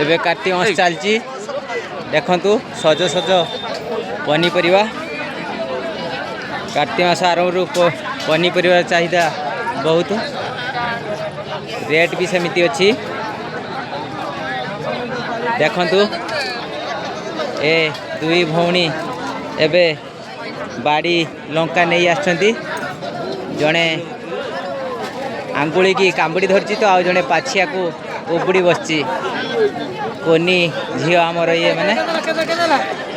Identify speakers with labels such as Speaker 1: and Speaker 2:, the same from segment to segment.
Speaker 1: एबे कार्तिक मास चलची देखंतु सज सज पनीपरिया कार्तिक मास आरंभ पनीपरिया चाहिदा बहुत रेट भी सेमिति अच्छी देखंतु ए दुई भौणी एबे बाड़ी लंका नहीं आछंती जड़े आंगुली की कांबुड़ी धरची तो आ जड़े पाछिया को उबुड़ी बसची कोनी झील आमर ये मैंने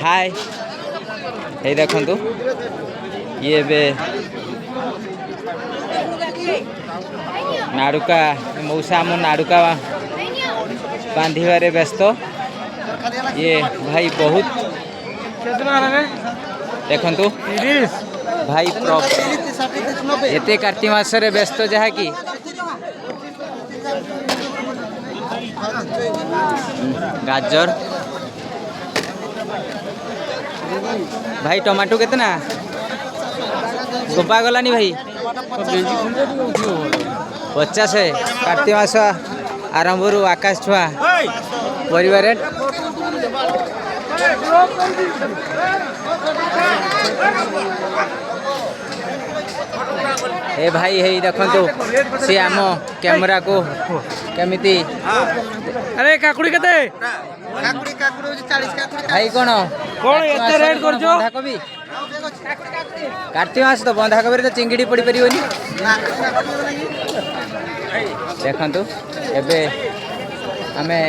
Speaker 1: हाय ये देखंतु ये बे नाड़ुका मौसा आम नाड़ुका बांधिबारे व्यस्त ये भाई बहुत देखंतु भाई एते कार्तिक मास रे व्यस्त जहा कि गाजर भाई टमाटो कितना सोपा गलानी भाई 50 है कार्तिक मास आरंभ रू आकाश छुआ परिवार रेट ए भाई है देखंतु सी आम कैमरा को केमिति
Speaker 2: अरे काकुड़ी केते
Speaker 3: काकुड़ी काकुड़ी 40 काकुड़ी
Speaker 1: भाई कोन
Speaker 2: एते रेट करजो
Speaker 1: बंधाकोबी कार्तिक मास तो बंधाकोबी तो चिंगड़ी पड़ी परिबनी देखंतु एबे आमे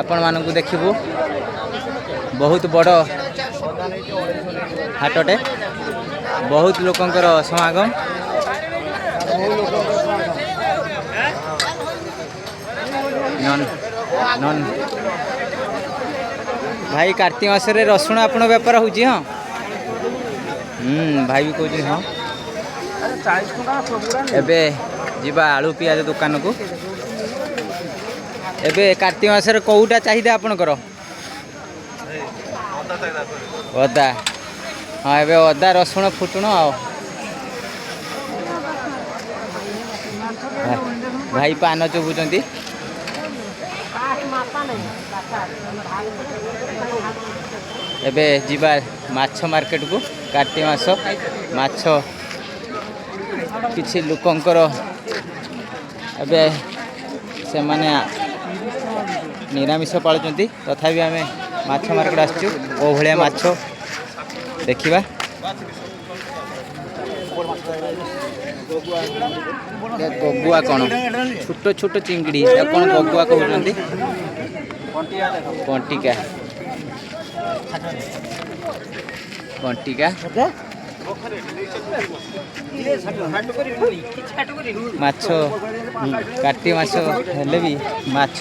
Speaker 1: आपण मानकु देखिबू बहुत बड़ हाटटे बहुत लोकंकर समागम नन नन भाई कार्तिक मास रे रसुण आपण व्यापार होजी हां भाई भी कहूँ हाँ एबे जीवा आलू पियाज दुकान को एबे कार्तिक मास रे कोउटा चाहिदा आपनकर अदा हाँ एबे अदा रसुण फुटुण आओ भाई पान चुबुचंती एबे जीवा माछ मार्केट को कार्तिक मास माछ किछि लोकंकर एबे से माने निरामिष पालुचंती तथापि आमे माछ मार्केट आसचु ओ भलिया माछ देखिबा गगुआ कौन छोट छोट चिंगड़ी कौन गगुआ कहते कंटिका कंटिका माछ कार्तिक मास हेले भी माछ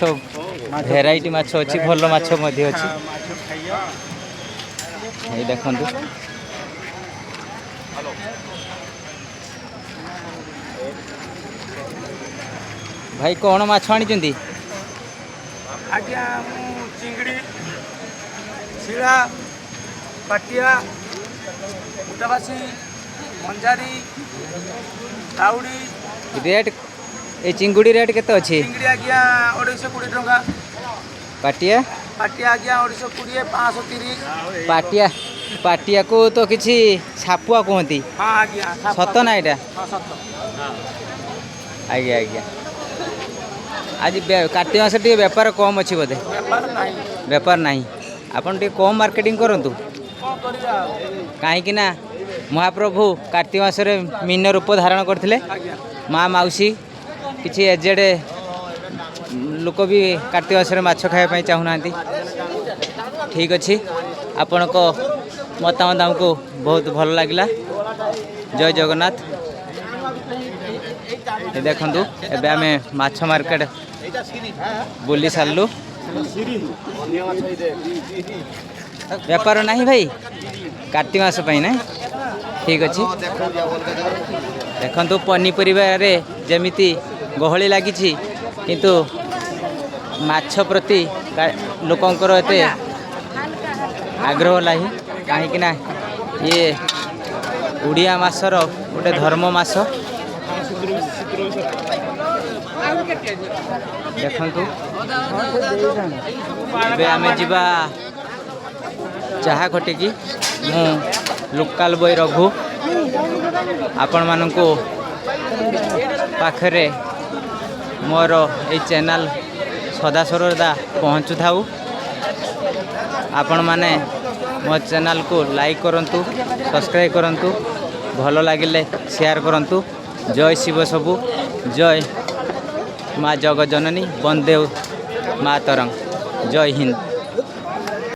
Speaker 1: भेराइटी माछ अच्छी भल माछ मध्य अच्छी ये देखंतु भाई कौन माछ आनी
Speaker 2: आज्ञा चिंगड़ी शिला पाटिया उटाबासी मंजारी ताउड़ी
Speaker 1: रेट ए चिंगुड़ी रेट केते अछि
Speaker 2: चिंगड़ी आज्ञा 220 टंका
Speaker 1: पाटिया
Speaker 2: पाटिया आज्ञा 220 530
Speaker 1: पाटिया पाटिया को तो किछि छापुआ कहती
Speaker 2: हाँ आज्ञा
Speaker 1: सत ना एटा
Speaker 2: हाँ सत
Speaker 1: आज्ञा आज्ञा आज कार्तिक मास टे व्यापार कम अच्छी बोधे व्यापार नहीं आपन टे कम मार्केटिंग करंतु कहीं ना महाप्रभु कार्तिक मास मीन रूप धारण करथिले माँ मौसी किछि एजेड लोक भी कार्तिक मास माछ खाଇବା चाहूना ठीक अच्छी आपण को मतामत आमको बहुत भल लगिला जय जगन्नाथ देखंतु एबे आमे माछ मार्केट बुली सारलु व्यापार नहीं भाई कार्तिक मास पई ना ठीक अच्छी देखंतु पनीपरिया रे जेमिति गहली लागिछि किंतु माछ प्रति लोकंकर एते आग्रह लाही कहीं ना ये उड़िया मासर गोटे धर्म मास ଦେଖନ୍ତୁ ଏବେ ଆମେ ଯିବା ଚାହା ଖଟିକି। ମୁଁ ଲୋକାଲ ବୟ ରଘୁ ଆପଣମାନଙ୍କୁ ପାଖରେ ମୋର ଏଇ ଚ୍ୟାନେଲ୍ ସଦାସର୍ବଦା ପହଞ୍ଚୁଥାଉ। ଆପଣମାନେ ମୋ ଚ୍ୟାନେଲ୍କୁ ଲାଇକ୍ କରନ୍ତୁ, ସବସ୍କ୍ରାଇବ୍ କରନ୍ତୁ, ଭଲ ଲାଗିଲେ ସେୟାର କରନ୍ତୁ। ଜୟ ଶିବ ସବୁ, ଜୟ ମା ଜଗଜନନୀ, ବନ୍ଦେ ମାତରଂ, ଜୟ ହିନ୍ଦ।